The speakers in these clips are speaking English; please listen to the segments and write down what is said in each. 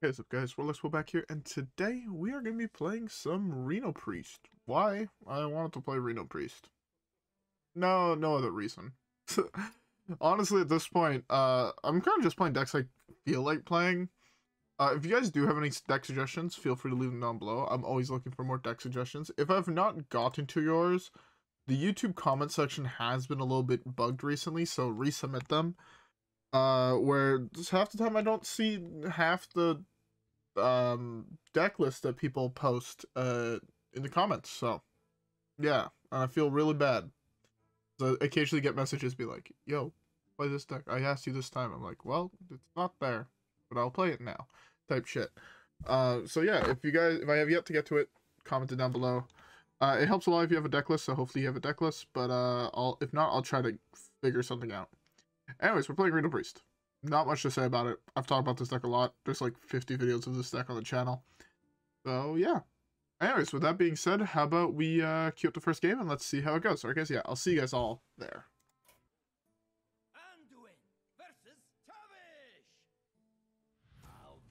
Hey, what's up guys, WhirlXbow back here, and today we are going to be playing some Reno Priest. Why? I wanted to play Reno Priest. No other reason. Honestly, at this point, I'm kind of just playing decks I feel like playing. If you guys do have any deck suggestions, feel free to leave them down below. I'm always looking for more deck suggestions. If I've not gotten to yours, the YouTube comment section has been a little bit bugged recently, so resubmit them. Where half the time I don't see half the deck list that people post in the comments, so yeah, and I feel really bad. So I occasionally get messages be like, yo, play this deck, I asked you this time. I'm like, well, it's not there, but I'll play it now, type shit. So yeah, if I have yet to get to it, comment it down below. It helps a lot if you have a deck list, so hopefully you have a deck list, but if not, I'll try to figure something out. Anyways, we're playing Reno Priest. Not much to say about it. I've talked about this deck a lot. There's like 50 videos of this deck on the channel. So yeah. Anyways, with that being said, how about we queue up the first game and let's see how it goes. So I guess, yeah, I'll see you guys all there.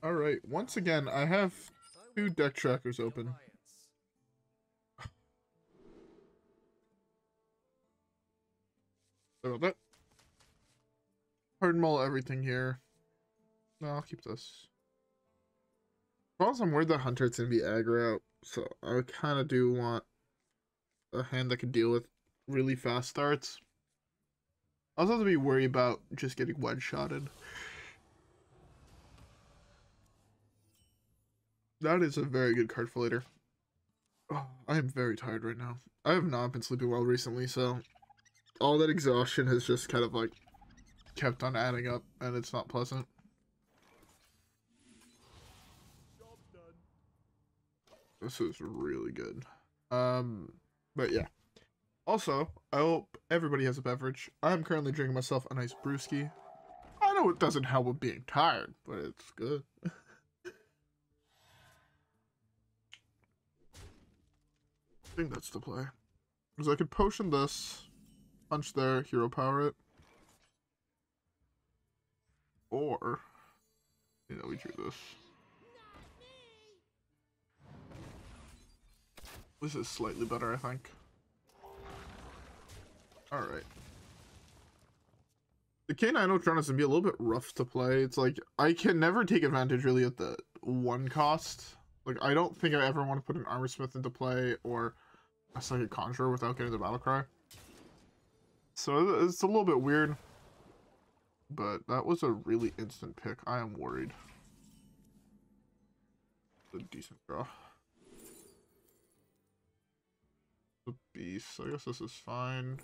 Alright, once again, I have two deck trackers open. Sorry about that. Hard mull everything here. No, I'll keep this. Plus, I'm worried that Hunter's gonna be aggro out, so I kind of do want a hand that can deal with really fast starts. I also have to be worried about just getting one-shotted. That is a very good card for later. Oh, I am very tired right now. I have not been sleeping well recently, so all that exhaustion has just kind of like kept on adding up, and it's not pleasant. This is really good. But yeah. Also, I hope everybody has a beverage. I'm currently drinking myself a nice brewski. I know it doesn't help with being tired, but it's good. I think that's the play. Because I could potion this, punch there, hero power it. Or, you know, we do this. This is slightly better, I think. Alright. The K9 Ultron is going to be a little bit rough to play. It's like, I can never take advantage really at the one cost. Like, I don't think I ever want to put an Armor Smith into play or a second Conjurer without getting the Battlecry. So it's a little bit weird. But that was a really instant pick. I am worried. It's a decent draw. The beast. I guess this is fine.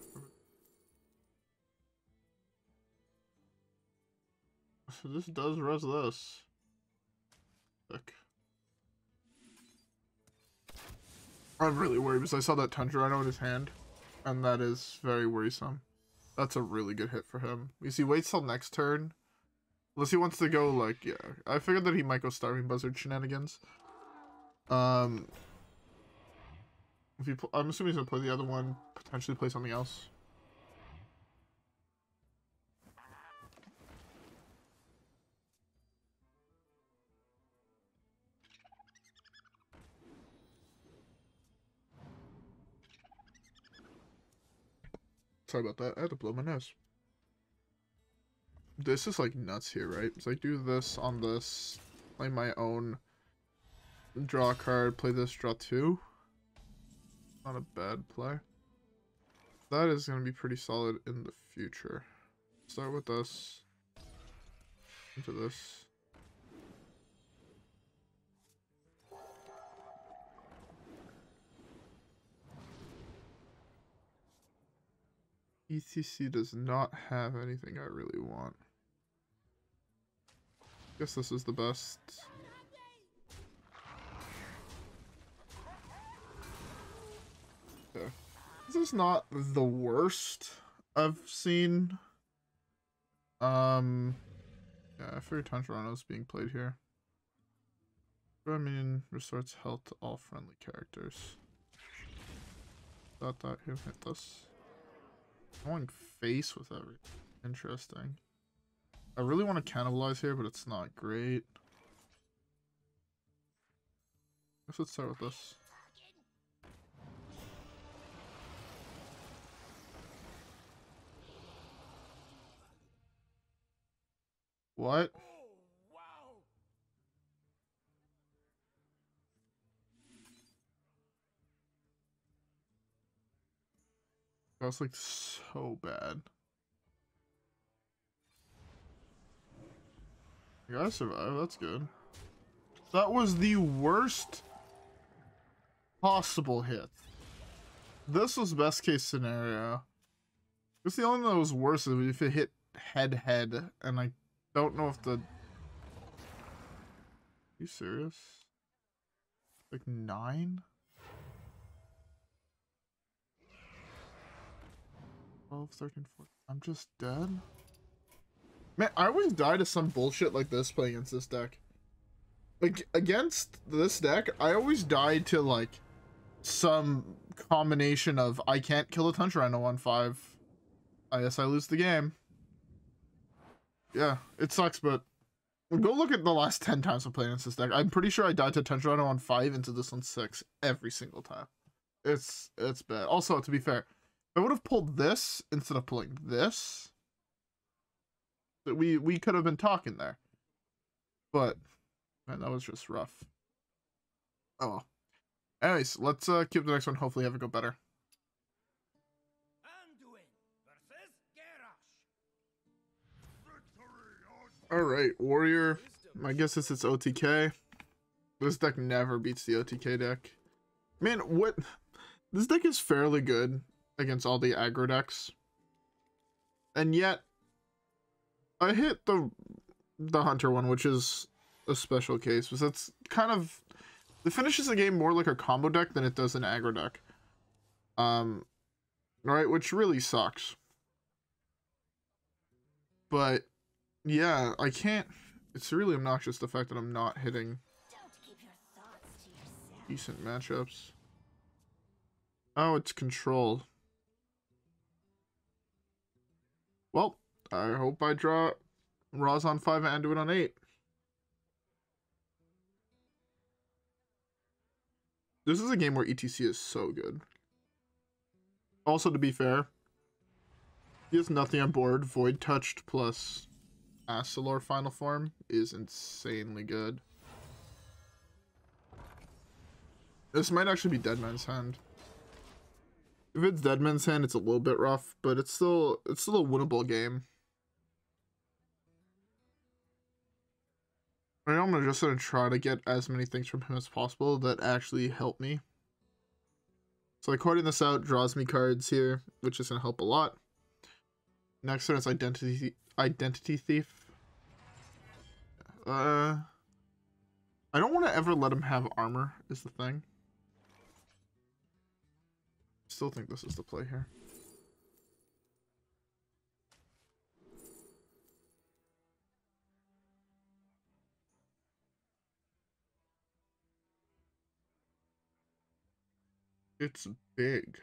So this does res this. Heck. I'm really worried because I saw that Tundra Rhino in his hand, and that is very worrisome. That's a really good hit for him. You see, waits till next turn. Unless he wants to go, like, yeah. I figured that he might go Starving Buzzard shenanigans. If he, I'm assuming he's gonna play the other one, potentially play something else. Sorry about that. I had to blow my nose. This is like nuts here, right? So I do this on this, play my own, draw a card, play this, draw two. Not a bad play. That is going to be pretty solid in the future. Start with this. Into this. E.T.C does not have anything I really want. Guess this is the best. Okay. This is not the worst I've seen. Yeah, I figured Tangerano's being played here. I mean, restores health to all friendly characters. Thought that he'll hit this. Going face with everything. Interesting. I really want to cannibalize here, but it's not great. Let's start with this. What? That was like so bad. You gotta survive, that's good. That was the worst possible hit. This was best case scenario. It's the only thing that was worse is if it hit head, and I don't know if the... Are you serious? Like 9? 12, 13, 14. I'm just dead? Man, I always die to some bullshit like this playing against this deck. Like, against this deck, I always die to, like, some combination of I can't kill a Tunch Rhino on 5. I guess I lose the game. Yeah, it sucks, but go look at the last 10 times I'm playing against this deck. I'm pretty sure I died to Tunch Rhino on 5 into this on 6 every single time. It's bad. Also, to be fair, if I would have pulled this instead of pulling this, we could have been talking there. But man, that was just rough. Oh well. Anyways, let's keep the next one. Hopefully have it go better. Alright, Warrior. I guess this is OTK. This deck never beats the OTK deck. Man, what? This deck is fairly good against all the aggro decks. And yet, I hit the Hunter one, which is a special case. Because that's kind of... It finishes the game more like a combo deck than it does an aggro deck. Right, which really sucks. But... yeah, I can't... It's really obnoxious the fact that I'm not hitting decent matchups. Oh, it's control. Well, I hope I draw Raza on 5 and do it on 8. This is a game where E.T.C is so good. Also, to be fair, he has nothing on board. Voidtouched plus Astalor final form is insanely good. This might actually be Deadman's Hand. If it's Deadman's Hand, it's a little bit rough, but it's still a winnable game. Right now, I'm just gonna try to get as many things from him as possible that actually help me. So, like, quoting this out draws me cards here, which is gonna help a lot. Next turn is Identity Thief. I don't want to ever let him have armor, is the thing. Still think this is the play here. It's big.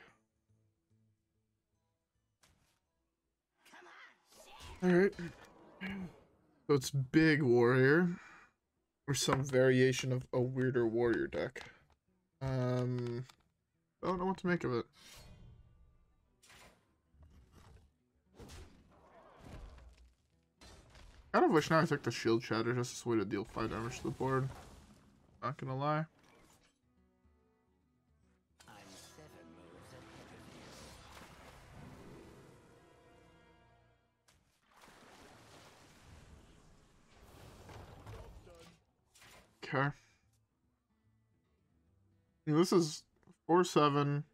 Alright. So it's big warrior. Or some variation of a weirder warrior deck. I don't know what to make of it. I kind of wish now I took the shield shatter just as a way to deal 5 damage to the board. Not gonna lie. Okay. This is 4/7.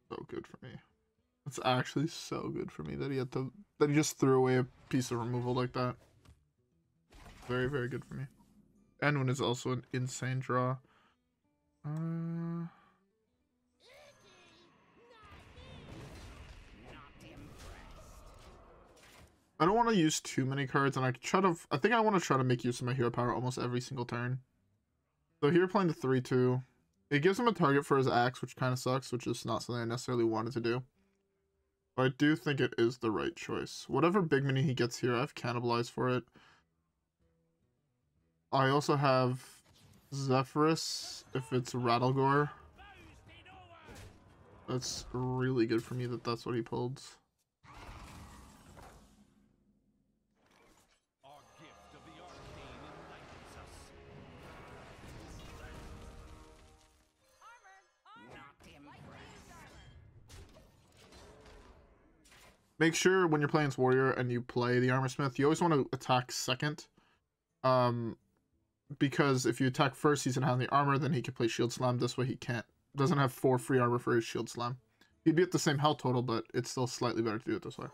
So good for me. It's actually so good for me that he just threw away a piece of removal like that. Very, very good for me. And when it's also an insane draw. I don't want to use too many cards, and I think I want to try to make use of my hero power almost every single turn. So here playing the 3/2. It gives him a target for his axe, which kind of sucks, which is not something I necessarily wanted to do. But I do think it is the right choice. Whatever big mini he gets here, I have Cannibalize for it. I also have Zephrys if it's Rattlegore. That's really good for me that that's what he pulled. Make sure when you're playing this warrior and you play the armor smith, you always want to attack second. Because if you attack first, he's gonna have the armor, then he can play shield slam. This way he doesn't have 4 free armor for his shield slam. He'd be at the same health total, but it's still slightly better to do it this way.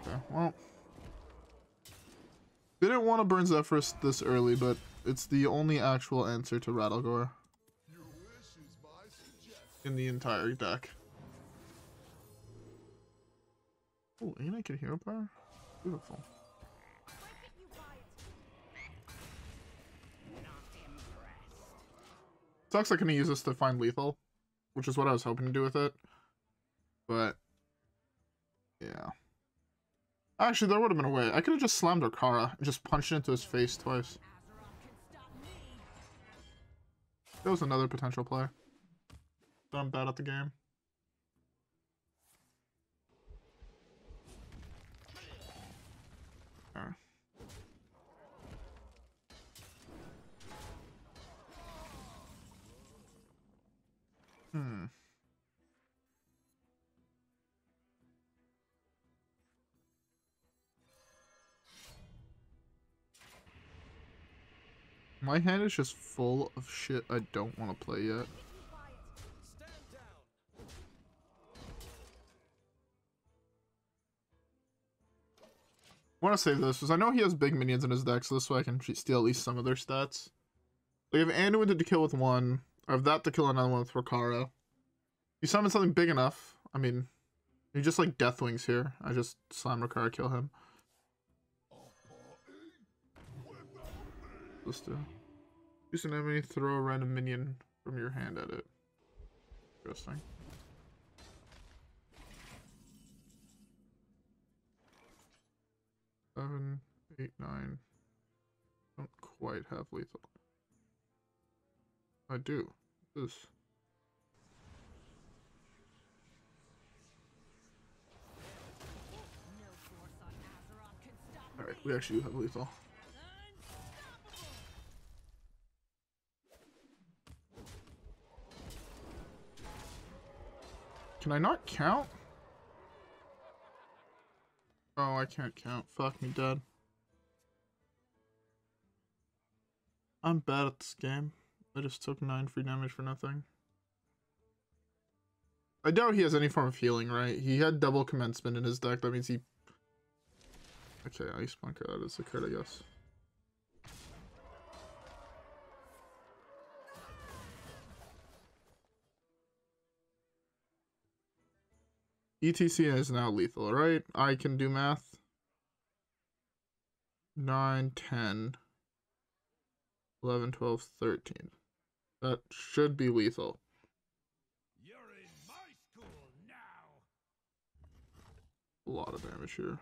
Okay, well. Didn't want to burn Zephrys this early, but it's the only actual answer to Rattlegore in the entire deck. Oh, and I can hero power? Beautiful. Sucks I couldn't use this to find lethal, which is what I was hoping to do with it. But, yeah. Actually, there would have been a way. I could have just slammed Okara and just punched it into his face twice. That was another potential play. But I'm bad at the game. Alright. My hand is just full of shit I don't want to play yet. I want to save this because I know he has big minions in his deck, so this way I can steal at least some of their stats. We have Anduin to kill with 1. I have that to kill another one with Rokara. You summon something big enough. I mean, you just like Deathwings here. I just slam Rokara, kill him. Let's do. Use an enemy, throw a random minion from your hand at it. Interesting. Seven, 8, 9. Don't quite have lethal. I do. This. Alright, we actually do have lethal. Can I not count? Oh, I can't count. Fuck me dead. I'm bad at this game. I just took 9 free damage for nothing. I doubt he has any form of healing, right? He had double commencement in his deck. That means he... Okay, Ice Bunker. That is the card, I guess. E.T.C is now lethal, right? I can do math. 9, 10, 11, 12, 13. That should be lethal. You're in my school now. A lot of damage here.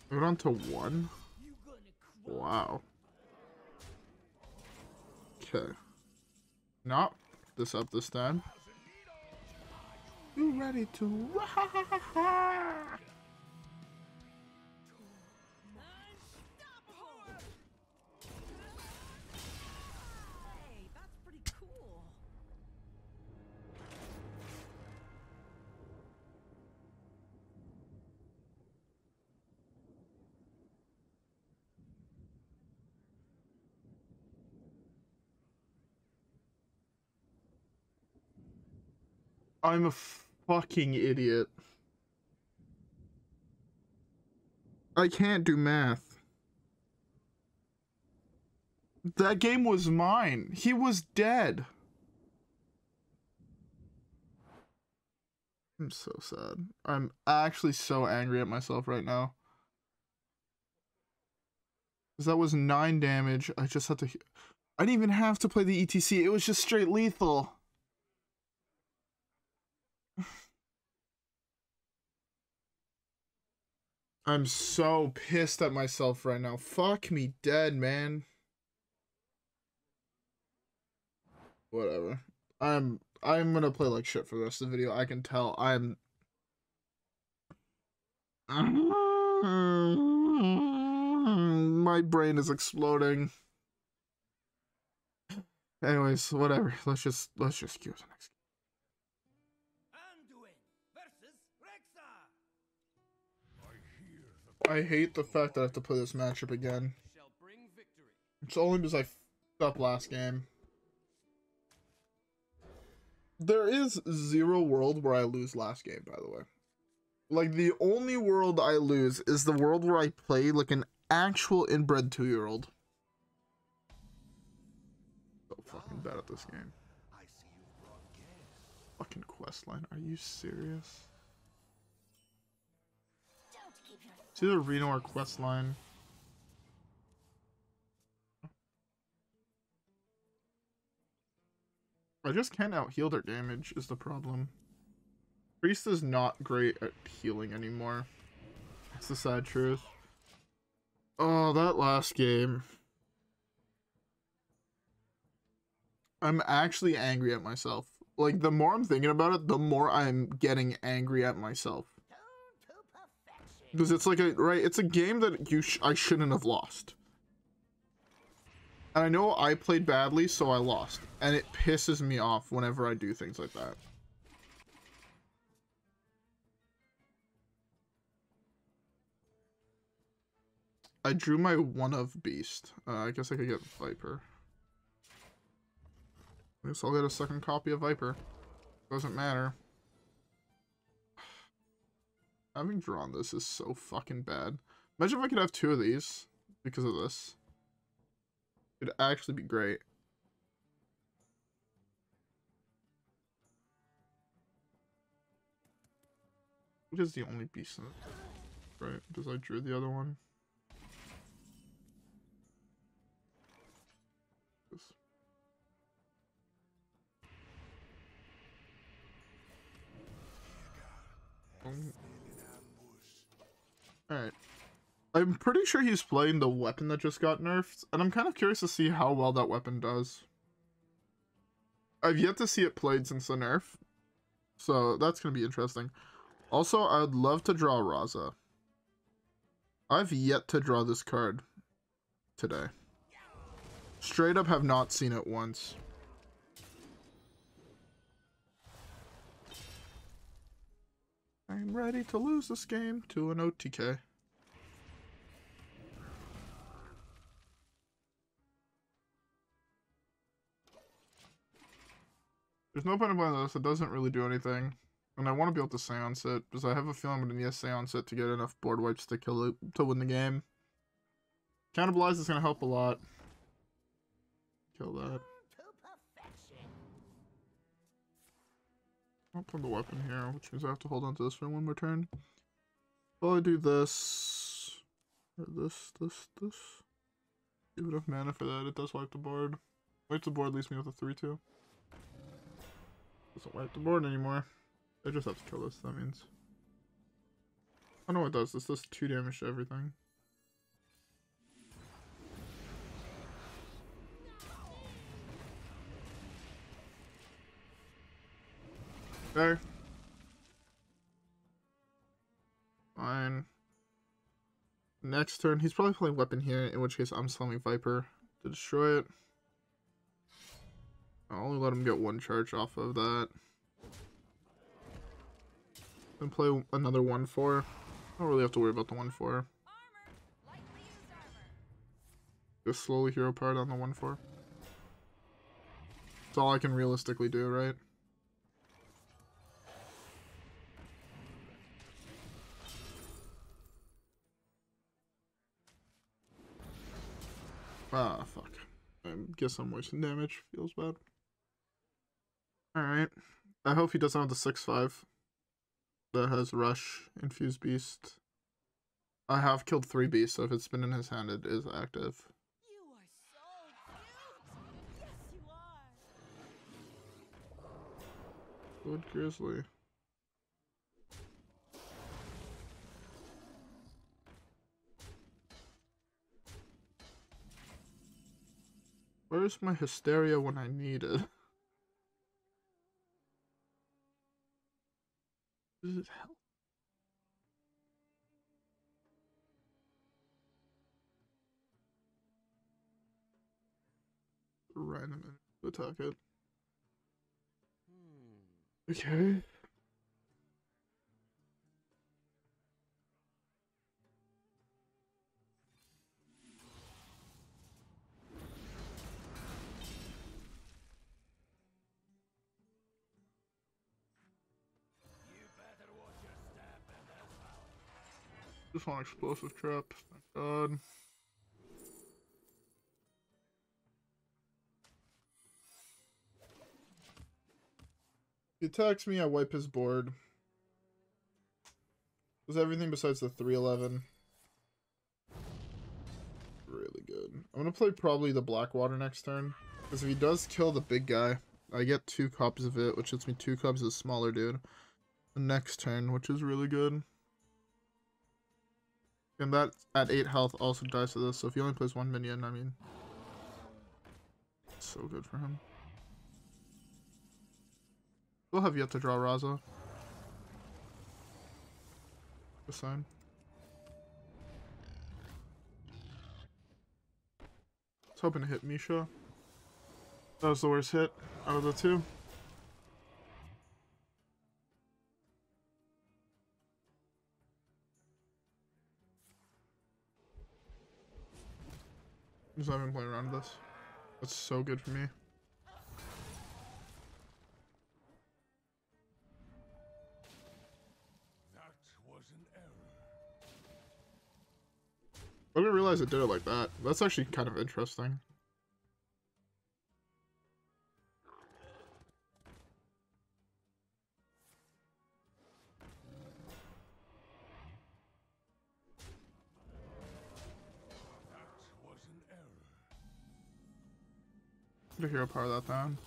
We're on to 1. Wow. Okay. Not this up this time. You ready to rock? Hey, that's pretty cool. I'm a fucking idiot. I can't do math. That game was mine. He was dead. I'm so sad. I'm actually so angry at myself right now. Because that was 9 damage. I just had to... I didn't even have to play the E.T.C. It was just straight lethal. I'm so pissed at myself right now. Fuck me dead, man. Whatever. I'm gonna play like shit for the rest of the video. I can tell. My brain is exploding. Anyways, whatever. Let's just queue the next game. I hate the fact that I have to play this matchup again. It's only because I f***ed up last game. There is zero world where I lose last game, by the way. Like, the only world I lose is the world where I play like an actual inbred 2-year-old. So fucking bad at this game. Fucking questline. Are you serious? It's either Reno or questline. I just can't out-heal their damage is the problem. Priest is not great at healing anymore. That's the sad truth. Oh, that last game. I'm actually angry at myself. Like, the more I'm thinking about it, the more I'm getting angry at myself. Because it's like it's a game that I shouldn't have lost. And I know I played badly, so I lost. And it pisses me off whenever I do things like that. I drew my one of Beast. I guess I could get Viper. I guess I'll get a second copy of Viper. Doesn't matter. Having drawn this is so fucking bad. Imagine if I could have 2 of these because of this. It'd actually be great. Which is the only beast in it, right? Because I drew the other one. Alright. I'm pretty sure he's playing the weapon that just got nerfed, and I'm kind of curious to see how well that weapon does. I've yet to see it played since the nerf, so that's going to be interesting. Also, I would love to draw Raza. I've yet to draw this card today. Straight up have not seen it once. I'm ready to lose this game to an OTK. There's no point in playing this, it doesn't really do anything. And I want to be able to Seance it, because I have a feeling I'm going to need to Seance it to get enough board wipes to kill it, to win the game. Cannibalize is going to help a lot. Kill that. I'll put the weapon here, which means I have to hold on to this for one more turn. Well, I do this. Or this. Give enough mana for that. It does wipe the board. Wipe the board leaves me with a 3-2. Doesn't wipe the board anymore. I just have to kill this, that means. I know what it does. This does 2 damage to everything. Okay. Fine. Next turn, he's probably playing weapon here, in which case I'm slamming Viper to destroy it. I'll only let him get 1 charge off of that. Then play another 1/4. I don't really have to worry about the 1/4. Just slowly hero powered on the 1/4. That's all I can realistically do, right? Ah, fuck. I guess I'm wasting damage. Feels bad. Alright. I hope he doesn't have the 6/5 that has Rush, Infused Beast. I have killed 3 beasts, so if it's been in his hand, it is active. You are so cute. Yes, you are. Good Grizzly. Where's my Hysteria when I need it? Does it help? Random attack it. Okay. Just want explosive trap. Thank God. He attacks me, I wipe his board. Does everything besides the 311. Really good. I'm gonna play probably the Blackwater next turn. Because if he does kill the big guy, I get 2 copies of it, which gets me 2 copies of the smaller dude. The next turn, which is really good. And that at 8 health also dies to this, so if he only plays 1 minion, I mean, it's so good for him. Still have yet to draw Raza. Just saying. I was hoping to hit Misha. That was the worst hit out of the 2. I'm just not even playing around with this. That's so good for me. That was an error. I didn't realize it did it like that. That's actually kind of interesting. The hero power that down.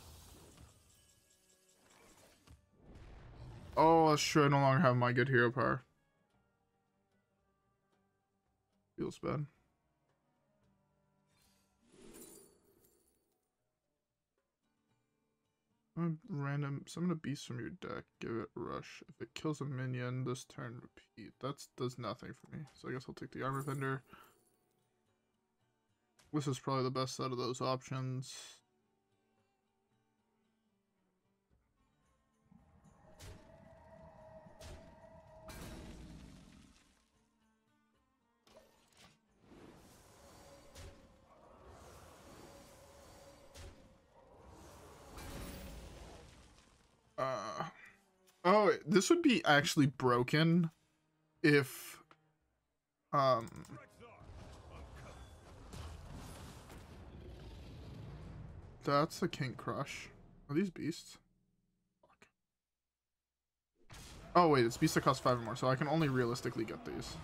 Oh, that's true. I no longer have my good hero power. Feels bad. Random. Summon a beast from your deck. Give it rush. If it kills a minion this turn, repeat. That does nothing for me. So I guess I'll take the armor vendor. This is probably the best out of those options. Oh, this would be actually broken if that's a King Crush. Are these beasts? Fuck. Oh wait, it's beasts that cost 5 or more, so I can only realistically get these.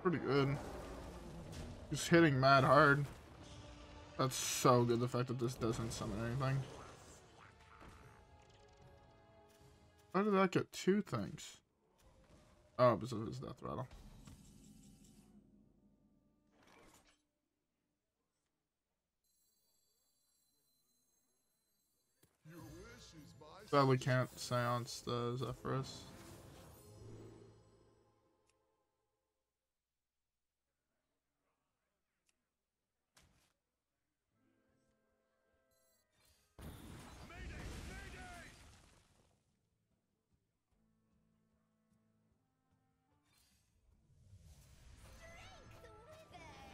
Pretty good. Just hitting mad hard. That's so good, the fact that this doesn't summon anything. How did that get 2 things? Oh, because of his death rattle. Sadly can't Seance the Zephrys.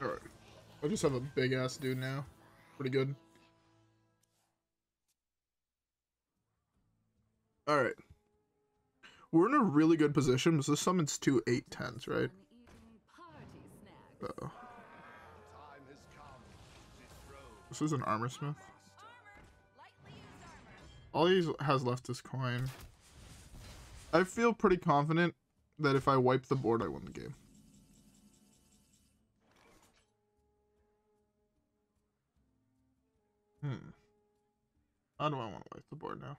Alright. I just have a big ass dude now. Pretty good. Alright. We're in a really good position because this summons 2 8/10s, right? Uh-oh. This is an armor smith. All he has left is coin. I feel pretty confident that if I wipe the board, I win the game. How do I want to wipe the board now?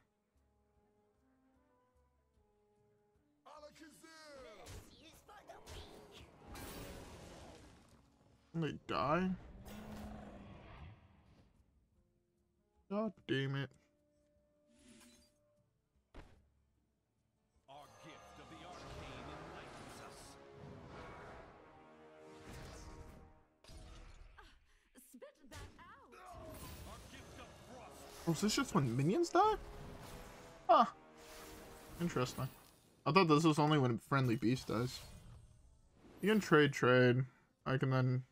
And they die? God damn it. Our gift of the arcane enlightens us. Spit that out. Our gift of frost. Oh, is this just when minions die? Huh. Interesting. I thought this was only when friendly beast dies. You can trade. I can then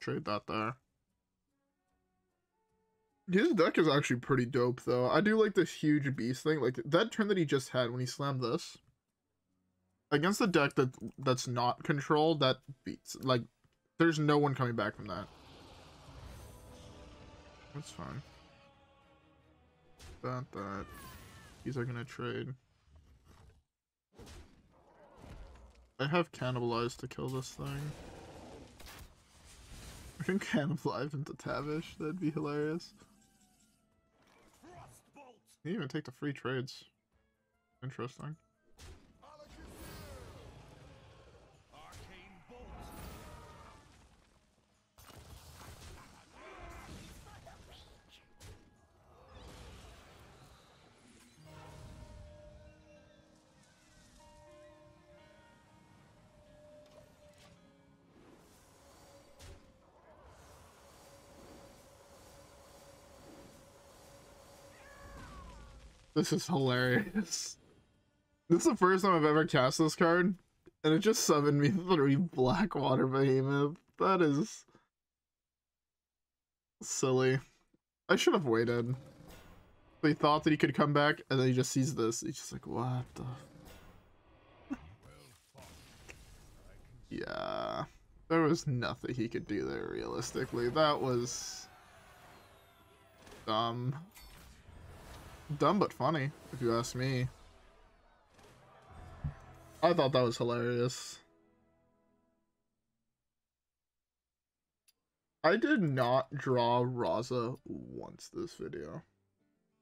trade that there. His deck is actually pretty dope, though. I do like this huge beast thing. Like, that turn that he just had when he slammed this. Against a deck that's not controlled, that beats. Like, there's no one coming back from that. That's fine. That. These are gonna trade. I have Cannibalize to kill this thing. I can Cannibalize into Tavish. That'd be hilarious. You even take the free trades. Interesting. Arcane bolt. This is hilarious. This is the first time I've ever cast this card, and it just summoned me 3 Blackwater Behemoth. That is silly. I should have waited. They thought that he could come back, and then he just sees this. He's just like, what the... Yeah. There was nothing he could do there, realistically. That was... dumb. Dumb but funny, if you ask me. I thought that was hilarious. I did not draw Raza once this video.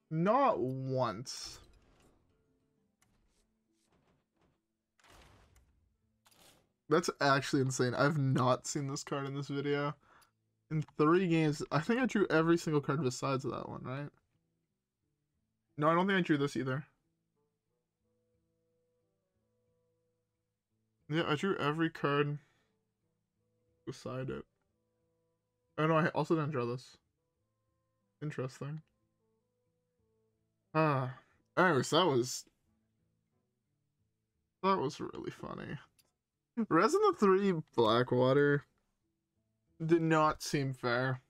Not once. That's actually insane. I've not seen this card in this video. In 3 games, I think I drew every single card besides that one, right? No, I don't think I drew this either. Yeah, I drew every card beside it. Oh no, I also didn't draw this. Interesting. Anyways, that was really funny. Resident 3 Blackwater did not seem fair.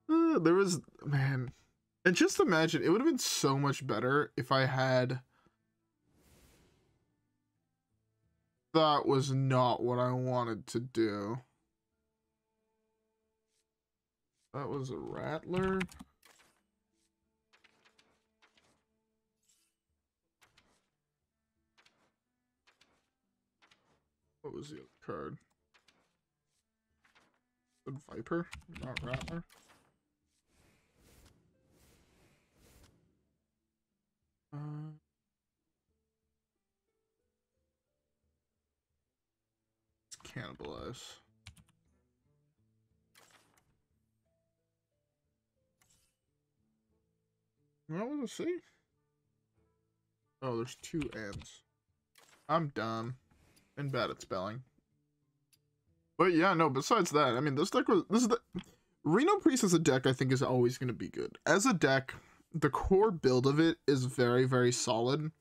There was, man, and just imagine, it would have been so much better if I had... That was not what I wanted to do. That was a Rattler. What was the other card? The Viper, not Rattler. Let's Cannibalize. What was it see? Oh, there's 2 ands. I'm dumb and bad at spelling. But yeah, no, besides that, I mean, this is the Reno Priest as a deck, I think, is always going to be good. As a deck, the core build of it is very, very solid.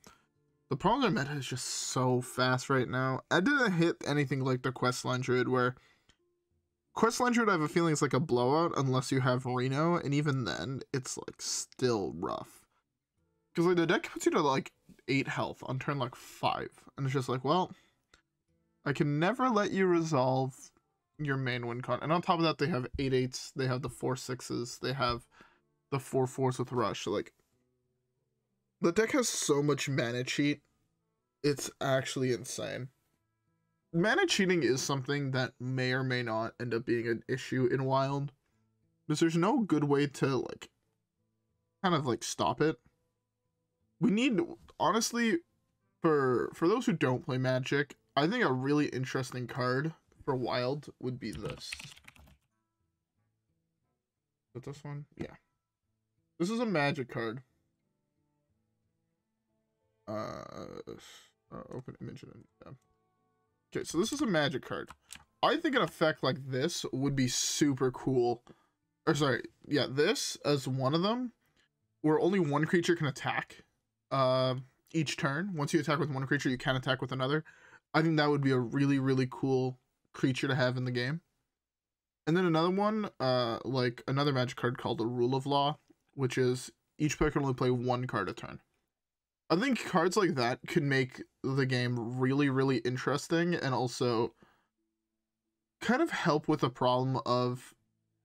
The problem with meta is just so fast right now. I didn't hit anything like the Questline Druid, where Questline Druid, I have a feeling, is like a blowout unless you have Reno, and even then, it's like still rough. Because like the deck puts you to like 8 health on turn like 5, and it's just like, well, I can never let you resolve your main win con. And on top of that, they have 8/8s, they have the 4/6s, they have the 4/4s with Rush. So like, the deck has so much mana cheat, it's actually insane. Mana cheating is something that may or may not end up being an issue in Wild, because there's no good way to like kind of like stop it. We need, honestly, for those who don't play Magic, I think a really interesting card for Wild would be this. Is this one? Yeah. This is a magic card. Open image and yeah. Okay, so this is a magic card. I think an effect like this would be super cool. Or sorry, yeah, this as one of them, where only one creature can attack each turn. Once you attack with one creature, you can attack with another. I think that would be a really, really cool creature to have in the game. And then another one, like another magic card called the Rule of Law, which is each player can only play one card a turn. I think cards like that could make the game really, really interesting and also kind of help with the problem of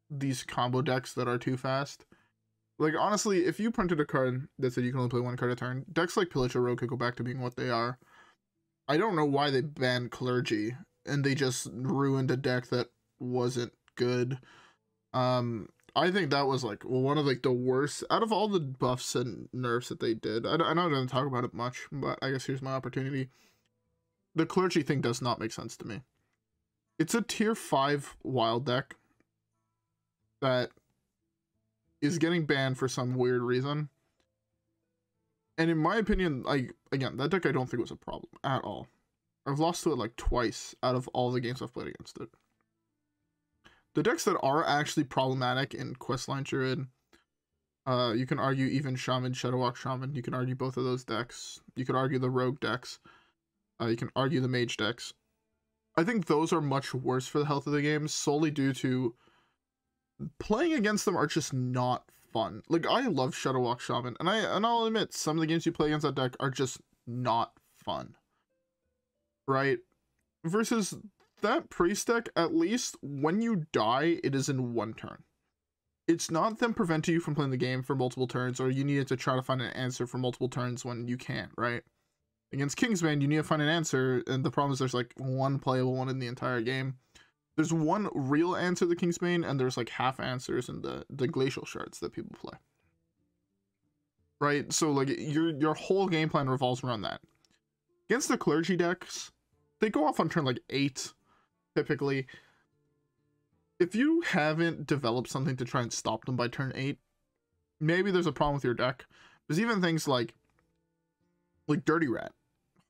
these combo decks that are too fast. Like, honestly, if you printed a card that said you can only play one card a turn, decks like Pillage or Rogue could go back to being what they are. I don't know why they banned Clergy, and they just ruined a deck that wasn't good. I think that was like one of like the worst out of all the buffs and nerfs that they did. I know I didn't talk about it much, but I guess here's my opportunity. The Clergy thing does not make sense to me. It's a tier 5 wild deck that is getting banned for some weird reason. And in my opinion, like, again, that deck I don't think was a problem at all. I've lost to it like twice out of all the games I've played against it. The decks that are actually problematic in Questline Druid, you can argue even Shaman, Shadowwalk Shaman, you can argue both of those decks. You can argue the Rogue decks. You can argue the Mage decks. I think those are much worse for the health of the game, solely due to playing against them are just not fun. Like, I love Shadowwalk Shaman, and I'll admit, some of the games you play against that deck are just not fun. Right? Versus that priest deck, at least when you die, it is in one turn. It's not them preventing you from playing the game for multiple turns, or you needed to try to find an answer for multiple turns when you can't, right? Against Kingsbane, you need to find an answer, and the problem is there's like one playable one in the entire game. There's one real answer to Kingsbane, and there's like half answers in the glacial shards that people play. Right? So like your whole game plan revolves around that. Against the Clergy decks, they go off on turn like 8, typically. If you haven't developed something to try and stop them by turn 8, maybe there's a problem with your deck. There's even things like Dirty Rat,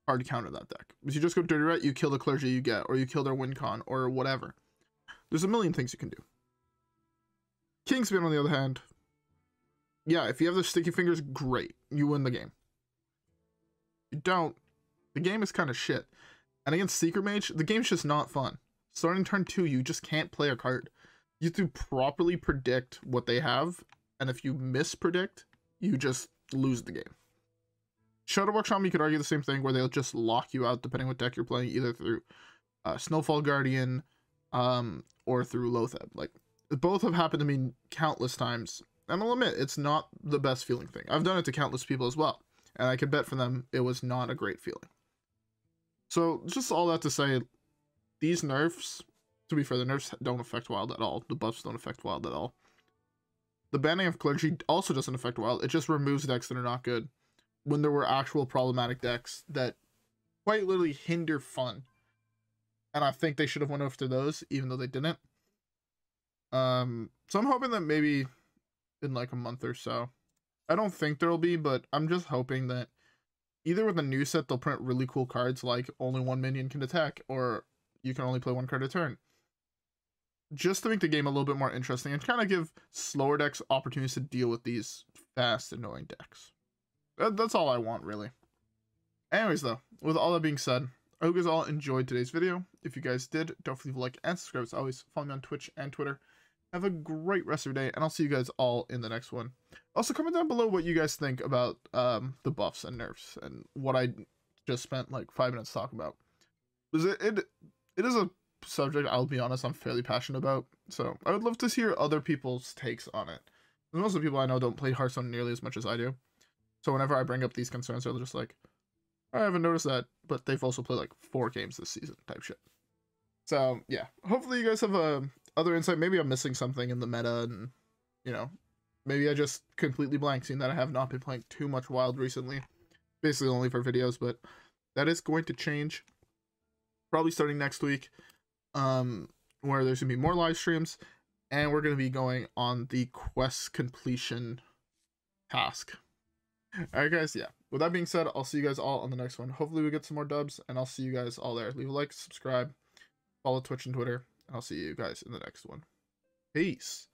hard to counter that deck. Because you just go Dirty Rat, you kill the Clergy you get, or you kill their win con, or whatever. There's a million things you can do. Kingsbane, on the other hand, yeah, if you have the sticky fingers, great. You win the game. If you don't, the game is kind of shit. And against Secret Mage, the game's just not fun. Starting turn 2, you just can't play a card. You have to properly predict what they have, and if you mispredict, you just lose the game. Shadowwalk Shaman, you could argue the same thing, where they'll just lock you out depending what deck you're playing, either through Snowfall Guardian or through Loatheb. Like, both have happened to me countless times, and I'll admit, it's not the best feeling thing. I've done it to countless people as well, and I can bet for them it was not a great feeling. So, just all that to say, these nerfs, to be fair, the nerfs don't affect Wild at all. The buffs don't affect Wild at all. The banning of Clergy also doesn't affect Wild. It just removes decks that are not good. When there were actual problematic decks that quite literally hinder fun. And I think they should have went after those, even though they didn't. So I'm hoping that maybe in like a month or so. I don't think there'll be, but I'm just hoping that either with a new set, they'll print really cool cards like only one minion can attack, or you can only play one card a turn. Just to make the game a little bit more interesting and kind of give slower decks opportunities to deal with these fast, annoying decks. That's all I want, really. Anyways, though, with all that being said, I hope you guys all enjoyed today's video. If you guys did, don't forget to leave a like and subscribe. As always, follow me on Twitch and Twitter. Have a great rest of your day, and I'll see you guys all in the next one. Also, comment down below what you guys think about the buffs and nerfs and what I just spent like 5 minutes talking about. Because it is a subject, I'll be honest, I'm fairly passionate about. So I would love to hear other people's takes on it. And most of the people I know don't play Hearthstone nearly as much as I do. So whenever I bring up these concerns, they're just like, I haven't noticed that, but they've also played like 4 games this season type shit. So yeah, hopefully you guys have other insight. Maybe I'm missing something in the meta, and you know, maybe I just completely blanked, seeing that I have not been playing too much Wild recently, basically only for videos, but that is going to change. probably starting next week, where there's gonna be more live streams, and we're gonna be going on the quest completion task. Alright guys, yeah, with that being said, I'll see you guys all on the next one. Hopefully we get some more dubs, and I'll see you guys all there. Leave a like, subscribe, follow Twitch and Twitter, and I'll see you guys in the next one. Peace.